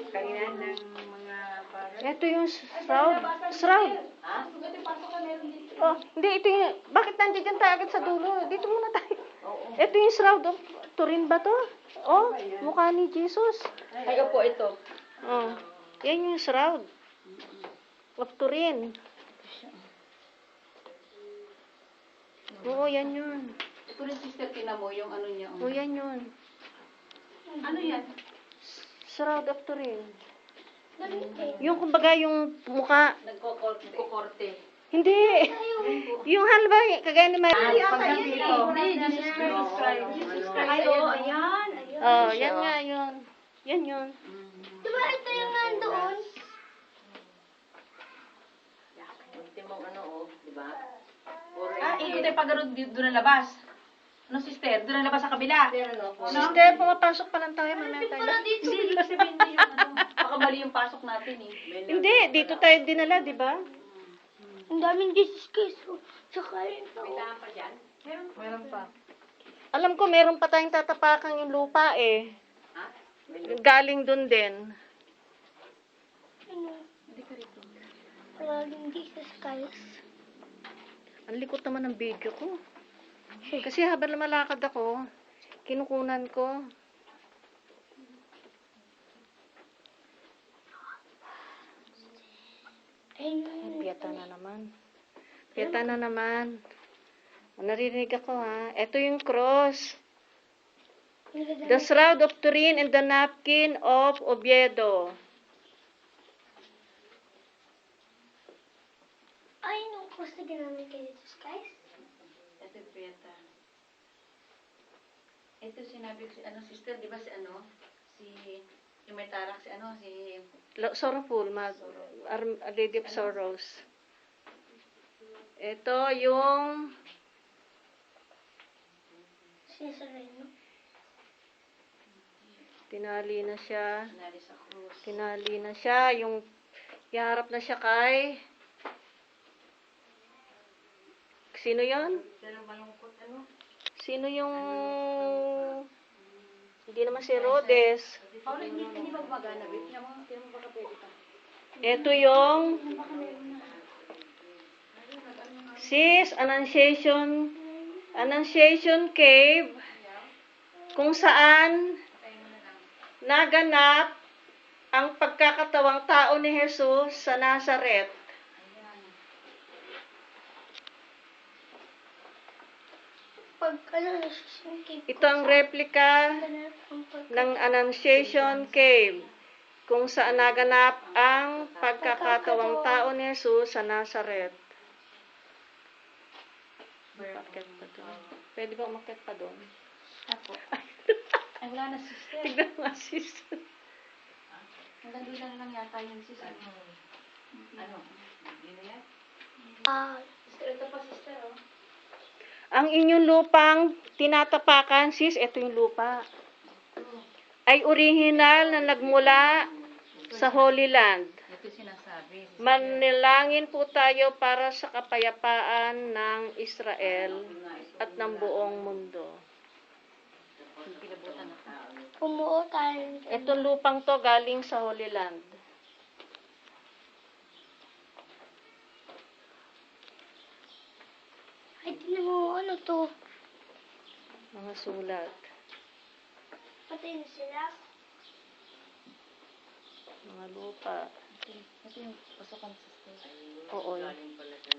Kainan ng mga parang... Ito yung shroud. Shroud. Ha? Oh, hindi, ito yung... Bakit nandiyan tayo agad sa dulo? Dito muna tayo. Oo. Ito yung shroud of Turin ba to? Oh, mukha ni Jesus. Ay, opo, ito. Oh, yan yung shroud of Turin. Oo, yan yun. Ito rin, sister, tinan mo yung ano niya. Oo, yan yun. Ano yan? Shroud of Turin. Yung kumbaga yung mukha. Nagkukorte. Hindi. Yung halba, kagaya ni Maria. Pag nandito. Jesus Christ. Ay, oo, ayan. Oh, yan nga yun. Yan yun. Diba ito yung nandoon? Timong ano, oh, di ba? Ikot tayo pag doon na labas. Ano, sister? Doon na labas sa kabila. Sister, pumapasok pa lang tayo. Mamaya tayo. Hindi, ibig sabihin hindi yung ano. Baka mali yung pasok natin eh. Hindi, dito tayo dinala, di ba? Ang daming Jesus Christ. Saka yun pa. pa dyan? Meron pa. Alam ko, meron pa tayong tatapakan yung lupa eh. Ha? Galing dun din. Ano? Maraming Jesus Christ. Ang likot naman ng video ko. Kasi habang lumalakad ako, kinukunan ko. Ayun. Piyata na naman. Piyata na naman. Naririnig ako ha. Ito yung cross. The shroud of Turin and the napkin of Oviedo. Ay, nung cross na ginamit kay Jesus Christ. Ito yung piyata. Ito sinabi ko si ano, sister, di ba si ano? Yung may tarak si ano, si... Sorrowful, Our Lady of Sorrows. Ito yung Sinasareno. tinali na siya. Sinali sa krus. Tinali na siya. Yung iharap na siya kay... Sino yon? Pero malungkot ano? Sino yung... Hindi naman si Rhodes. Paolo, hindi ba gumagana, babe? Hindi mo baka pwede pa. Ito yung... Sis, Annunciation Cave, kung saan naganap ang pagkakatawang tao ni Jesus sa Nazaret. Pag ano, nasusungkip. Ito ang replika ng Annunciation Cave, kung saan naganap ang pagkakatawang tao ni Jesus sa Nazaret. Umakyat pa doon. Pwede ba umakyat pa doon? Ako. Ay, wala na, sister. Tignan mo, sis. Hanggang doon na lang yata yung sister. Ano? Hindi na yan? Sister, ito pa, sister, oh. Ang inyong lupang tinatapakan, sis, ito yung lupa, ay original na nagmula sa Holy Land. Ito sinasabi. Manalangin po tayo para sa kapayapaan ng Israel at ng buong mundo. Pinabutan na tao. Pumuo tayo. Itong lupang to galing sa Holy Land. Ay, tinan mo, ano to? Mga sulat. Patay na sila. Mga lupa. Ito yung pasukan, sister. Oo. Galing pala sa